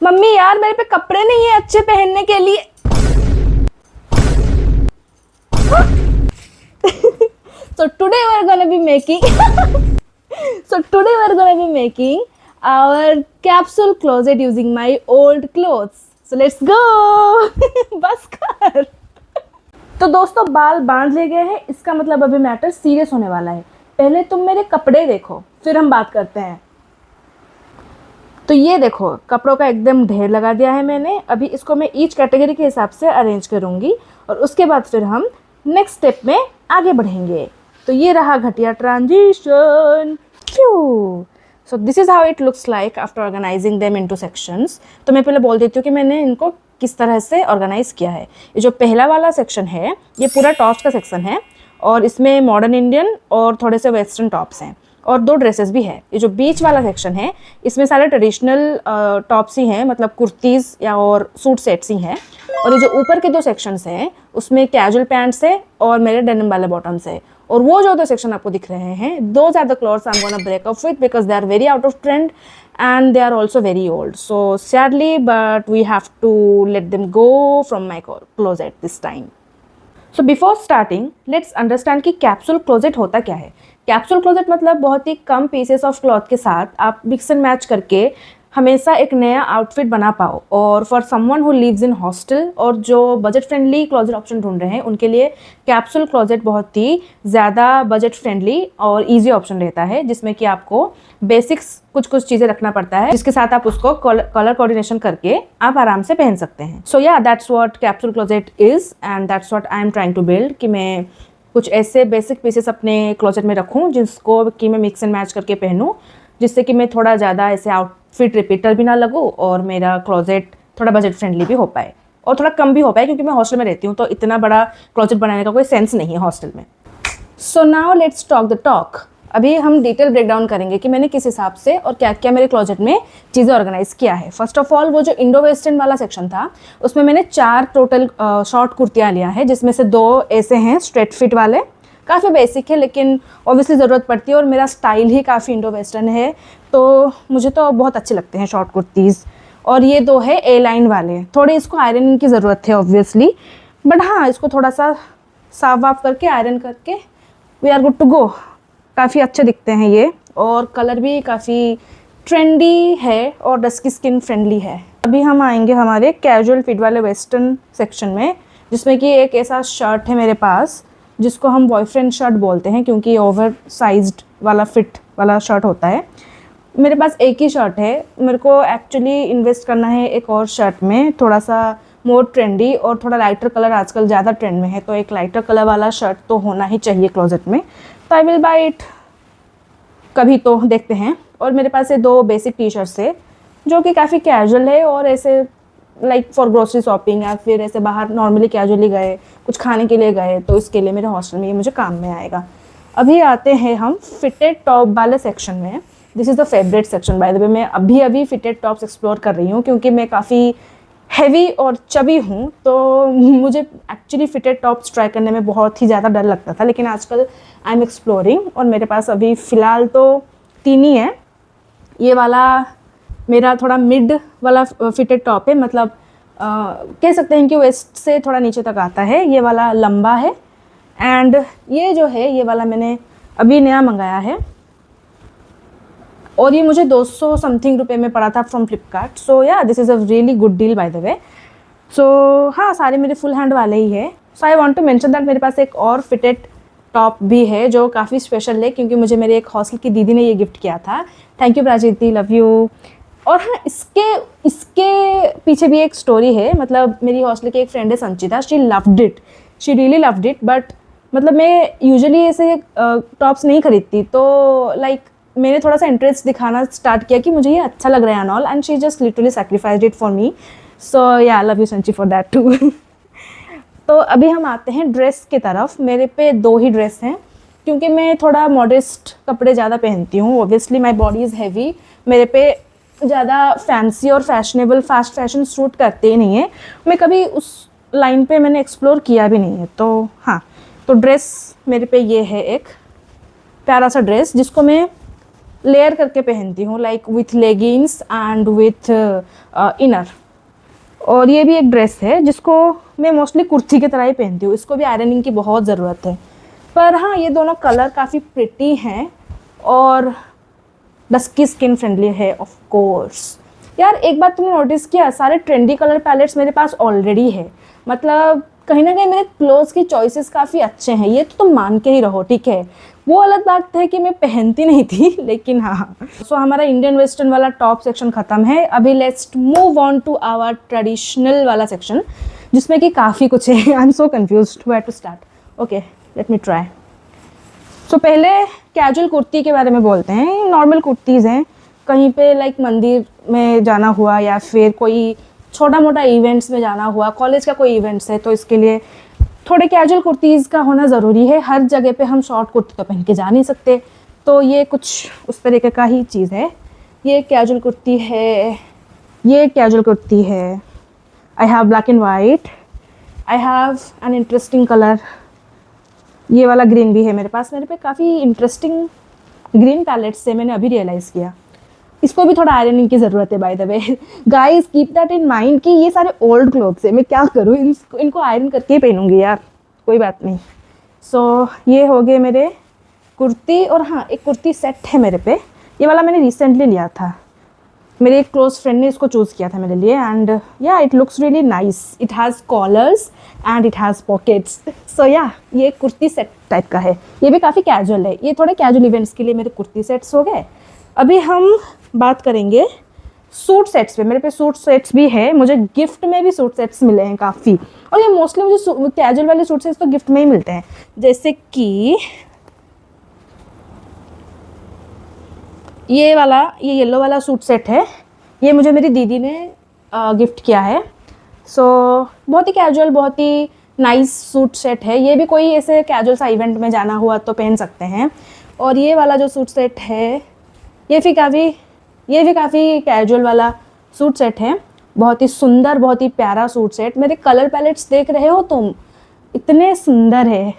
Mummy यार मेरे पे कपड़े नहीं है अच्छे पहनने के लिए। So today we're gonna be making so today we're gonna be making our capsule closet using my old clothes. So let's go. बस कर। तो दोस्तों बाल बांध ले गए हैं, इसका मतलब अभी मैटर सीरियस होने वाला है। पहले तुम मेरे कपड़े देखो फिर हम बात करते हैं। तो ये देखो कपड़ों का एकदम ढेर लगा दिया है मैंने। अभी इसको मैं ईच कैटेगरी के हिसाब से अरेंज करूँगी और उसके बाद फिर हम नेक्स्ट स्टेप में आगे बढ़ेंगे। तो ये रहा घटिया transition. So this is how it looks like after organising them into sections. तो मैं पहले बोल देती हूँ कि मैंने इनको किस तरह से ऑर्गेनाइज किया है। ये जो पहला वाला सेक्शन है ये पूरा टॉप्स का सेक्शन है और इसमें मॉडर्न इंडियन और थोड़े से वेस्टर्न टॉप्स हैं और 2 ड्रेसेस भी है। ये जो बीच वाला सेक्शन है इसमें सारे ट्रेडिशनल टॉप्स ही हैं, मतलब कुर्तीज़ या और सूट सेट्स ही हैं। और ये जो ऊपर के 2 सेक्शंस हैं उसमें कैजुअल पैंट्स है और मेरे डेनिम वाले बॉटम्स है। और वो जो 2 सेक्शन आपको दिख रहे हैं those are the clothes I am gonna break up with because they are very out of trend and they are also very old, so sadly but we have to let them go from my closet this time. So before starting let's understand कि capsule closet होता क्या है। Capsule closet मतलब बहुत ही कम pieces of cloth के साथ आप mix and match करके हमेशा एक नया आउटफिट बना पाओ। और for someone who lives in hostel और जो बजट फ्रेंडली क्लोजेट ऑप्शन ढूंढ रहे हैं उनके लिए कैप्सूल क्लोजेट बहुत ही ज़्यादा बजट फ्रेंडली और इजी ऑप्शन रहता है, जिसमें कि आपको बेसिक्स कुछ चीज़ें रखना पड़ता है जिसके साथ आप उसको कलर कोऑर्डिनेशन करके आप आराम से पहन सकते हैं। So yeah that's what capsule closet is and that's what I am trying to build कि मैं कुछ ऐसे बेसिक पीसेस अपने क्लोजेट में रखूं जिसको कि मैं मिक्स एंड मैच करके पहनूं, जिससे कि मैं थोड़ा ज़्यादा ऐसे आउटफिट रिपीटर भी ना लगूं और मेरा क्लोजेट थोड़ा बजट फ्रेंडली भी हो पाए और थोड़ा कम भी हो पाए, क्योंकि मैं हॉस्टल में रहती हूँ तो इतना बड़ा क्लोजेट बनाने का कोई सेंस नहीं है हॉस्टल में। सो now let's talk the talk. अभी हम डिटेल ब्रेक डाउन करेंगे कि मैंने किस हिसाब से और क्या क्या मेरे क्लोजेट में चीज़ें ऑर्गेनाइज किया है। फर्स्ट ऑफ ऑल वो जो इंडो वेस्टर्न वाला सेक्शन था उसमें मैंने 4 टोटल शॉर्ट कुर्तियाँ लिया है, जिसमें से 2 ऐसे हैं स्ट्रेट फिट वाले, काफ़ी बेसिक है लेकिन ऑब्वियसली ज़रूरत पड़ती है और मेरा स्टाइल ही काफ़ी इंडो वेस्टर्न है तो मुझे तो बहुत अच्छे लगते हैं शॉर्ट कुर्तीज़। और ये 2 है ए लाइन वाले, थोड़ी इसको आयरन की ज़रूरत है ऑब्वियसली, बट हाँ इसको थोड़ा सा साफ वाफ करके आयरन करके we are good to go. काफ़ी अच्छे दिखते हैं ये और कलर भी काफ़ी ट्रेंडी है और डस्की स्किन फ्रेंडली है। अभी हम आएंगे हमारे कैजुअल फिट वाले वेस्टर्न सेक्शन में, जिसमें कि एक ऐसा शर्ट है मेरे पास जिसको हम बॉयफ्रेंड शर्ट बोलते हैं क्योंकि ओवर साइज्ड वाला फिट वाला शर्ट होता है। मेरे पास एक ही शर्ट है, मेरे को एक्चुअली इन्वेस्ट करना है एक और शर्ट में, थोड़ा सा मोर ट्रेंडी और थोड़ा लाइटर कलर आजकल ज़्यादा ट्रेंड में है, तो एक लाइटर कलर वाला शर्ट तो होना ही चाहिए क्लोजेट में। तो आई विल बाय इट कभी, तो देखते हैं। और मेरे पास ये 2 बेसिक टी शर्ट्स है जो कि काफ़ी कैजुअल है और ऐसे लाइक फॉर ग्रोसरी शॉपिंग या फिर ऐसे बाहर नॉर्मली कैजुअली गए कुछ खाने के लिए गए तो इसके लिए मेरे हॉस्टल में ये मुझे काम में आएगा। अभी आते हैं हम फिटेड टॉप वाले सेक्शन में। This is the favourite section by the वे। मैं अभी फिटेड टॉप्स एक्सप्लोर कर रही हूँ क्योंकि मैं काफ़ी हैवी और चबी हूँ, तो मुझे एक्चुअली फिटेड टॉप्स ट्राई करने में बहुत ही ज़्यादा डर लगता था, लेकिन आजकल आई एम एक्सप्लोरिंग और मेरे पास अभी फ़िलहाल तो 3 ही है। ये वाला मेरा थोड़ा मिड वाला फिटेड टॉप है, मतलब कह सकते हैं कि वेस्ट से थोड़ा नीचे तक आता है। ये वाला लंबा है एंड ये जो है ये वाला मैंने अभी नया मंगाया है और ये मुझे 200 समथिंग रुपये में पड़ा था from Flipkart. So ya this is a really good deal by the way. So हाँ सारे मेरे फुल हैंड वाले ही है। So I want to mention that मेरे पास एक और फिटेड टॉप भी है जो काफ़ी स्पेशल है क्योंकि मुझे मेरे एक हॉस्टल की दीदी ने ये गिफ्ट किया था। Thank you Prajiti, love you. और हाँ इसके पीछे भी एक स्टोरी है, मतलब मेरी हॉस्टल की एक फ्रेंड है Sanchita, she loved it, she really loved it. But मतलब मैं यूजुअली ऐसे टॉप्स नहीं खरीदती, तो लाइक मैंने थोड़ा सा इंटरेस्ट दिखाना स्टार्ट किया कि मुझे ये अच्छा लग रहा है and all, and she just literally sacrificed it for me. So ya love you Sanchi for that too. तो अभी हम आते हैं ड्रेस की तरफ। मेरे पे 2 ही ड्रेस हैं क्योंकि मैं थोड़ा मॉडेस्ट कपड़े ज़्यादा पहनती हूँ। Obviously my body is heavy, मेरे पे ज़्यादा फैंसी और फैशनेबल फास्ट फैशन सूट करते ही नहीं है। मैं कभी उस लाइन पे मैंने एक्सप्लोर किया भी नहीं है। तो हाँ, तो ड्रेस मेरे पे ये है एक प्यारा सा ड्रेस जिसको मैं लेयर करके पहनती हूँ, like with leggings and with inner. और ये भी एक ड्रेस है जिसको मैं मोस्टली कुर्ती की तरह ही पहनती हूँ, इसको भी आयरनिंग की बहुत ज़रूरत है। पर हाँ, ये दोनों कलर काफ़ी प्रिटी हैं और डस्की स्किन फ्रेंडली है ऑफ कोर्स। यार एक बात तुमने नोटिस किया, सारे ट्रेंडी कलर पैलेट्स मेरे पास ऑलरेडी है, मतलब कहीं ना कहीं मेरे क्लोथ्स की चॉइसेस काफ़ी अच्छे हैं, ये तो तुम मान के ही रहो, ठीक है। वो अलग बात है कि मैं पहनती नहीं थी, लेकिन हाँ। सो हमारा इंडियन वेस्टर्न वाला टॉप सेक्शन ख़त्म है, अभी let's move on to our traditional वाला सेक्शन, जिसमें कि काफ़ी कुछ है। I am so confused where to start. Okay, let me try. So पहले कैजुअल कुर्ती के बारे में बोलते हैं। नॉर्मल कुर्तीज़ हैं, कहीं पे लाइक मंदिर में जाना हुआ या फिर कोई छोटा मोटा इवेंट्स में जाना हुआ, कॉलेज का कोई इवेंट्स है तो इसके लिए थोड़े कैजुअल कुर्तीज़ का होना ज़रूरी है। हर जगह पे हम शॉर्ट कुर्ती तो पहन के जा नहीं सकते, तो ये कुछ उस तरीके का ही चीज़ है। ये कैजुअल कुर्ती है, ये कैजुअल कुर्ती है। I have black and white, I have an interesting colour, ये वाला ग्रीन भी है मेरे पास। मेरे पे काफ़ी इंटरेस्टिंग ग्रीन पैलेट्स से मैंने अभी रियलाइज़ किया। इसको भी थोड़ा आयरनिंग की ज़रूरत है bye the way. Guys keep that in mind कि ये सारे ओल्ड क्लोथ्स है, मैं क्या करूँ, इनको आयरन करके ही पहनूंगी यार, कोई बात नहीं। सो ये हो गए मेरे कुर्ती। और हाँ, एक कुर्ती सेट है मेरे पे, ये वाला मैंने रिसेंटली लिया था, मेरे एक क्लोज फ्रेंड ने इसको चूज़ किया था मेरे लिए, and ya it looks really nice. It has collars and it has pockets. So ya ये कुर्ती सेट टाइप का है, ये भी काफ़ी कैजुअल है। ये थोड़े कैजुअल इवेंट्स के लिए मेरे कुर्ती सेट्स हो गए। अभी हम बात करेंगे सूट सेट्स पे। मेरे पे सूट सेट्स भी है, मुझे गिफ्ट में भी सूट सेट्स मिले हैं काफ़ी, और ये मोस्टली मुझे कैजुअल वाले सूट सेट्स तो गिफ्ट में ही मिलते हैं। जैसे कि ये वाला, ये येलो वाला सूट सेट है, ये मुझे मेरी दीदी ने गिफ्ट किया है। सो बहुत ही कैजुअल, बहुत ही नाइस सूट सेट है। ये भी कोई ऐसे कैजुअल सा इवेंट में जाना हुआ तो पहन सकते हैं। और ये वाला जो सूट सेट है, ये भी काफ़ी कैजुअल वाला सूट सेट है। बहुत ही सुंदर, बहुत ही प्यारा सूट सेट। मेरे कलर पैलेट्स देख रहे हो तुम, इतने सुंदर है,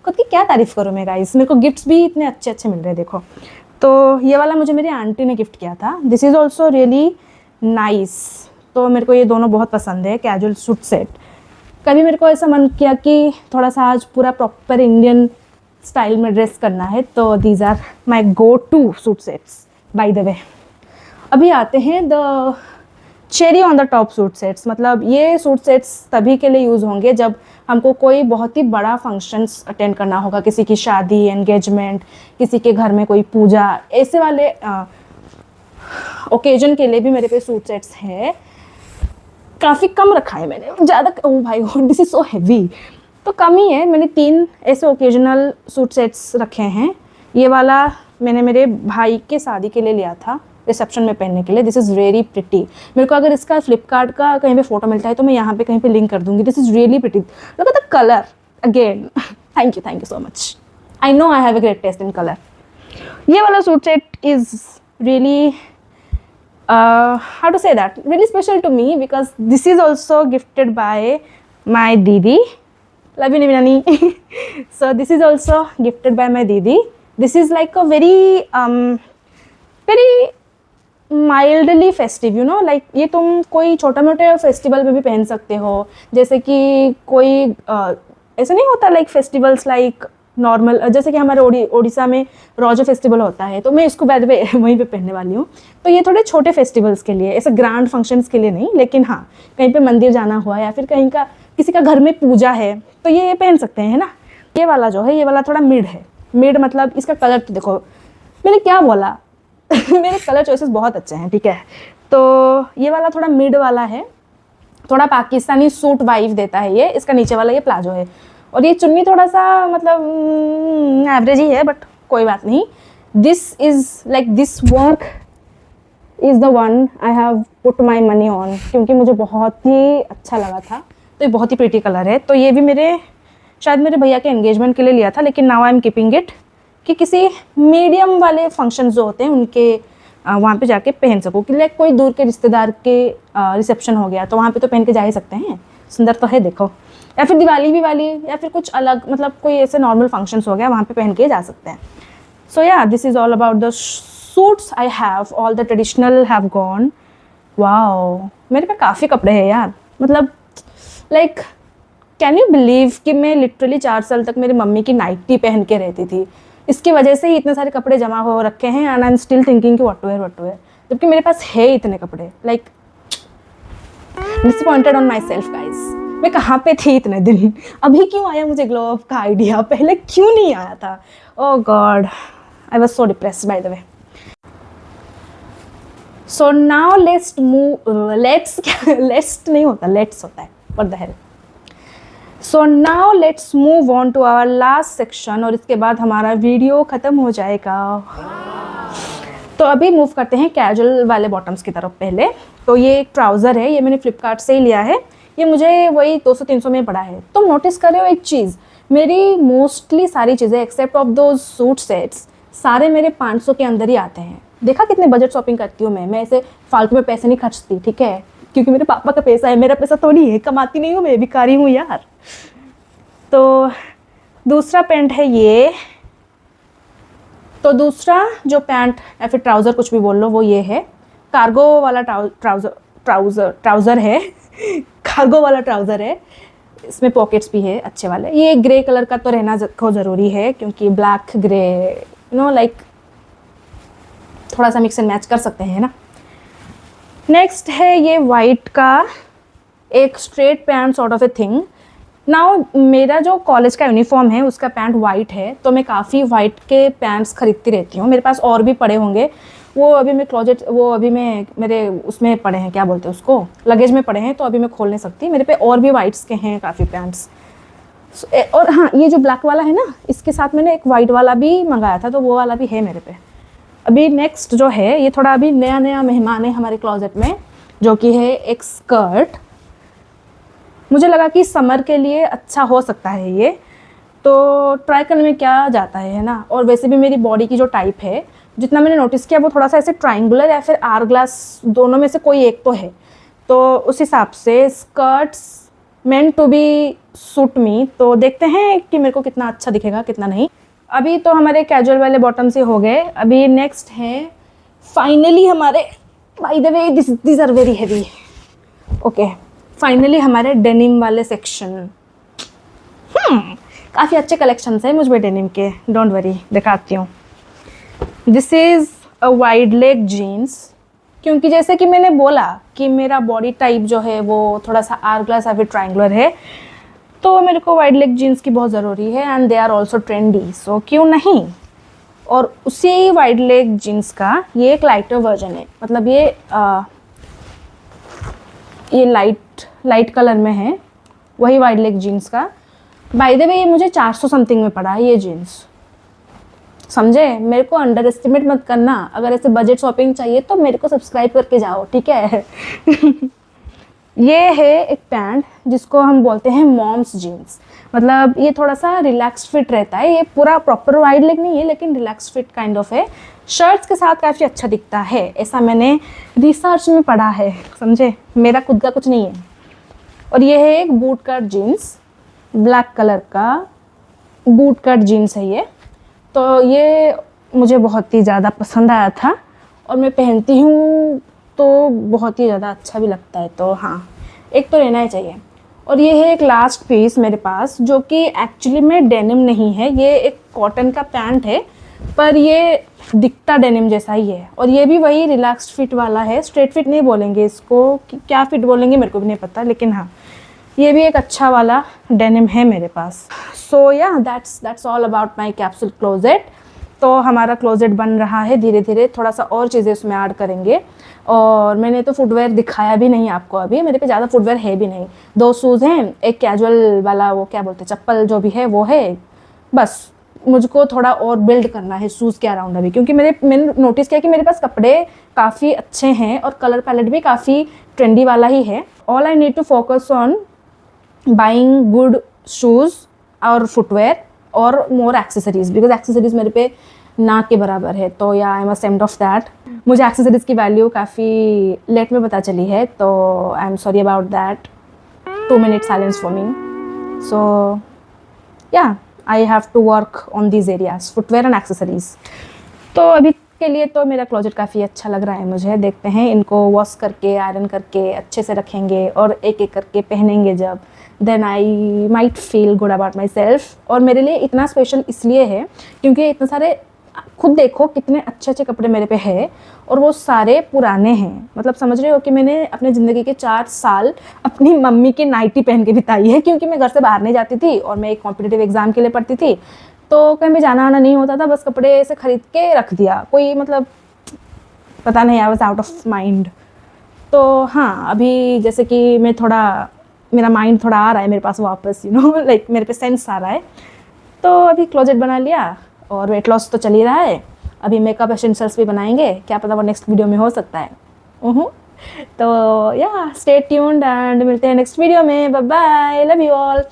खुद की क्या तारीफ़ करूँ मैं गाइस। मेरे को गिफ्ट्स भी इतने अच्छे अच्छे मिल रहे हैं, देखो। तो ये वाला मुझे मेरी आंटी ने गिफ्ट किया था। This is also really nice. तो मेरे को ये दोनों बहुत पसंद है, कैजुअल सूट सेट। कभी मेरे को ऐसा मन किया कि थोड़ा सा आज पूरा प्रॉपर इंडियन स्टाइल में ड्रेस करना है, तो these are my go to suit sets by the way. अभी आते हैं the cherry on the top suit sets. मतलब ये सूट सेट्स तभी के लिए यूज़ होंगे जब हमको कोई बहुत ही बड़ा फंक्शंस अटेंड करना होगा, किसी की शादी, एंगेजमेंट, किसी के घर में कोई पूजा, ऐसे वाले ओकेजन के लिए भी मेरे पे सूट सेट्स है। काफ़ी कम रखा है मैंने, ज़्यादा, ओ भाई दिस इज़ सो हैवी, तो कम ही है। मैंने 3 ऐसे ओकेजनल सूट सेट्स रखे हैं। ये वाला मैंने मेरे भाई के शादी के लिए लिया था, रिसेप्शन में पहनने के लिए। This is really pretty. मेरे को अगर इसका फ्लिपकार्ट का कहीं पे फोटो मिलता है तो मैं यहाँ पे कहीं पे लिंक कर दूँगी। This is really pretty, look at the colour again. Thank you so much. I know I have a great test in colour. ये वाला suit set is really how to say that, really special to me because this is also gifted by my didi. Love you Nivinani. So this is also gifted by my didi. This is like a very mildly festive, you know, like ये तुम कोई छोटा मोटे festival में भी पहन सकते हो। जैसे कि कोई ऐसा नहीं होता लाइक फेस्टिवल्स लाइक नॉर्मल, जैसे कि हमारे ओडिशा में रोजो फेस्टिवल होता है, तो मैं इसको बाय द वे वहीं पे पहनने वाली हूँ। तो ये थोड़े छोटे फेस्टिवल्स के लिए, ऐसे ग्रैंड फंक्शंस के लिए नहीं, लेकिन हाँ कहीं पे मंदिर जाना हुआ या फिर कहीं का किसी का घर में पूजा है तो ये पहन सकते हैं, है ना। ये वाला जो है, ये वाला थोड़ा मिड है। मिड मतलब इसका कलर तो देखो, मैंने क्या बोला मेरे कलर चॉइसेस बहुत अच्छे हैं, ठीक है। तो ये वाला थोड़ा मिड वाला है, थोड़ा पाकिस्तानी सूट वाइब देता है ये। इसका नीचे वाला ये प्लाजो है, और ये चुन्नी थोड़ा सा मतलब एवरेज ही है, बट कोई बात नहीं। This is like this work is the one I have put my money on, क्योंकि मुझे बहुत ही अच्छा लगा था। तो ये बहुत ही प्रीटी कलर है। तो ये भी शायद मेरे भैया के एंगेजमेंट के लिए लिया था, लेकिन now I am keeping it कि किसी मीडियम वाले फंक्शन जो होते हैं उनके वहाँ पे जाके पहन सकूँ। कि लाइक कोई दूर के रिश्तेदार के रिसेप्शन हो गया तो वहाँ पे तो पहन के जा ही सकते हैं, सुंदर तो है देखो। या फिर दिवाली या फिर कुछ अलग, मतलब कोई ऐसे नॉर्मल फंक्शंस हो गया वहाँ पे पहन के जा सकते हैं। So ya this is all about the suits I have, all the traditional have gone. Wow, मेरे पे काफ़ी कपड़े हैं यार, मतलब लाइक कैन यू बिलीव कि मैं लिटरली 4 साल तक मेरी मम्मी की नाइटी पहन के रहती थी। इसकी वजह से ही इतने सारे कपड़े जमा हो रखे हैं and I am still thinking कि व्हाट टू वेयर, जबकि मेरे पास है इतने कपड़े। Like disappointed on my self guys. मैं कहाँ पे थी इतने दिन, अभी क्यों आया मुझे ग्लो अप का आइडिया, पहले क्यों नहीं आया था। Oh god, I was so depressed by the way. So now let's move, let's नहीं होता, लेट्स होता है, what the hell. So now let's move on to our last section, और इसके बाद हमारा वीडियो ख़त्म हो जाएगा। तो अभी मूव करते हैं कैजुअल वाले बॉटम्स की तरफ। पहले तो ये एक ट्राउज़र है, ये मैंने फ्लिपकार्ट से ही लिया है, ये मुझे वही 200-300 में पड़ा है। तुम नोटिस कर रहे हो एक चीज़, मेरी मोस्टली सारी चीज़ें except of those suit sets सारे मेरे 500 के अंदर ही आते हैं। देखा कितने बजट शॉपिंग करती हूँ मैं ऐसे फालतू में पैसे नहीं खर्चती, ठीक है, क्योंकि मेरे पापा का पैसा है, मेरा पैसा थोड़ी है, कमाती नहीं हूँ मैं, भिखारी हूँ यार। तो दूसरा पैंट है ये, तो दूसरा जो पैंट या फिर ट्राउज़र कुछ भी बोल लो वो ये है, कार्गो वाला ट्राउज़र है कार्गो वाला ट्राउज़र है, इसमें पॉकेट्स भी है अच्छे वाले। ये ग्रे कलर का तो रहना को ज़रूरी है, क्योंकि black grey you know like थोड़ा सा मिक्स एंड मैच कर सकते हैं ना। नेक्स्ट है ये वाइट का एक straight pant sort of a thing. Now मेरा जो कॉलेज का यूनिफॉर्म है उसका पैंट वाइट है, तो मैं काफ़ी वाइट के पैंट्स खरीदती रहती हूँ। मेरे पास और भी पड़े होंगे, वो अभी मैं क्लोजेट, वो अभी मैं मेरे उसमें पड़े हैं, क्या बोलते हैं उसको, लगेज में पड़े हैं, तो अभी मैं खोल नहीं सकती। मेरे पे और भी वाइट्स के हैं काफ़ी पैंट्स। और हाँ, ये जो ब्लैक वाला है ना, इसके साथ मैंने एक वाइट वाला भी मंगाया था, तो वो वाला भी है मेरे पे। अभी नेक्स्ट जो है ये थोड़ा अभी नया नया मेहमान है हमारे क्लोजेट में, जो कि है एक स्कर्ट। मुझे लगा कि समर के लिए अच्छा हो सकता है ये, तो ट्राई करने में क्या जाता है ना। और वैसे भी मेरी बॉडी की जो टाइप है, जितना मैंने नोटिस किया, वो थोड़ा सा ऐसे ट्रायंगुलर या फिर आर ग्लास, दोनों में से कोई एक तो है। तो उस हिसाब से skirts meant to be suit me, तो देखते हैं कि मेरे को कितना अच्छा दिखेगा कितना नहीं। अभी तो हमारे कैजुअल वाले बॉटम से हो गए। अभी नेक्स्ट है फाइनली हमारे, by the way this are very heavy, okay, finally हमारे डेनिम वाले सेक्शन। काफ़ी अच्छे कलेक्शंस हैं मुझ में डेनिम के, डोंट वरी, दिखाती हूँ। This is a wide leg jeans, क्योंकि जैसे कि मैंने बोला कि मेरा बॉडी टाइप जो है वो थोड़ा सा आर ग्लास या फिर ट्रायंगुलर है, तो मेरे को वाइड लेग जीन्स की बहुत ज़रूरी है and they are also trendy, so क्यों नहीं। और उसी वाइड लेग जीन्स का ये एक लाइटर वर्जन है, मतलब ये लाइट कलर में है, वही वाइड लेग जीन्स का। बाय द वे ये मुझे 400 समथिंग में पड़ा है ये जीन्स, समझे। मेरे को अंडर एस्टिमेट मत करना, अगर ऐसे बजट शॉपिंग चाहिए तो मेरे को सब्सक्राइब करके जाओ, ठीक है। ये है एक पैंट जिसको हम बोलते हैं मॉम्स जीन्स, मतलब ये थोड़ा सा रिलैक्स फिट रहता है, ये पूरा प्रॉपर वाइड लेग नहीं है लेकिन रिलैक्स फिट काइंड ऑफ है। शर्ट्स के साथ काफ़ी अच्छा दिखता है, ऐसा मैंने रिसर्च में पढ़ा है, समझे, मेरा खुद का कुछ नहीं है। और ये है एक boot cut jeans, black colour का बूट कट जीन्स है ये, तो ये मुझे बहुत ही ज़्यादा पसंद आया था और मैं पहनती हूँ तो बहुत ही ज़्यादा अच्छा भी लगता है, तो हाँ, एक तो रहना ही चाहिए। और ये है एक लास्ट पीस मेरे पास, जो कि एक्चुअली में डेनिम नहीं है, ये एक कॉटन का पैंट है, पर ये दिखता डेनिम जैसा ही है। और ये भी वही रिलैक्स्ड फिट वाला है, स्ट्रेट फिट नहीं बोलेंगे इसको, क्या फिट बोलेंगे मेरे को भी नहीं पता, लेकिन हाँ, ये भी एक अच्छा वाला डेनिम है मेरे पास। सो yeah that's all about my capsule closet. तो हमारा क्लोजेट बन रहा है धीरे धीरे, थोड़ा सा और चीज़ें उसमें ऐड करेंगे। और मैंने तो फुटवेयर दिखाया भी नहीं आपको अभी, मेरे पे ज़्यादा फुटवेयर है भी नहीं, 2 शूज़ हैं, एक कैजुअल वाला वो क्या बोलते हैं चप्पल जो भी है वो है, बस मुझको थोड़ा और बिल्ड करना है शूज़ के अराउंड अभी, क्योंकि मैंने नोटिस किया कि मेरे पास कपड़े काफ़ी अच्छे हैं और कलर पैलेट भी काफ़ी ट्रेंडी वाला ही है। All I need to focus on buying good shoes और फुटवेयर और मोर एक्सेसरीज, बिकॉज एक्सेसरीज मेरे पे ना के बराबर है, तो ya I am ashamed of that. मुझे एक्सेसरीज की वैल्यू काफ़ी लेट में पता चली है, तो I am sorry about that. 2 minute silence for me. So ya I have to work on these areas, footwear and accessories. तो अभी के लिए तो मेरा क्लोजेट काफ़ी अच्छा लग रहा है मुझे। देखते हैं, इनको वॉश करके आयरन करके अच्छे से रखेंगे और एक एक करके पहनेंगे जब, then I might feel good about myself. और मेरे लिए इतना स्पेशल इसलिए है क्योंकि इतने सारे, खुद देखो कितने अच्छे अच्छे कपड़े मेरे पे है और वो सारे पुराने हैं। मतलब समझ रहे हो कि मैंने अपने ज़िंदगी के 4 साल अपनी मम्मी की नाइटी पहन के बिताई है, क्योंकि मैं घर से बाहर नहीं जाती थी और मैं एक कॉम्पिटिटिव एग्ज़ाम के लिए पढ़ती थी, तो कहीं भी जाना आना नहीं होता था, बस कपड़े ऐसे खरीद के रख दिया। कोई मतलब पता नहीं, I was out of mind. तो हाँ, अभी जैसे कि मैं थोड़ा, मेरा माइंड थोड़ा आ रहा है मेरे पास वापस, यू नो लाइक मेरे पे सेंस आ रहा है। तो अभी क्लोजेट बना लिया और वेट लॉस तो चल ही रहा है। अभी मेकअप एसेंशियल्स भी बनाएंगे, क्या पता वो नेक्स्ट वीडियो में हो सकता है। तो या स्टे ट्यून्ड एंड मिलते हैं नेक्स्ट वीडियो में। Bye bye, love you all.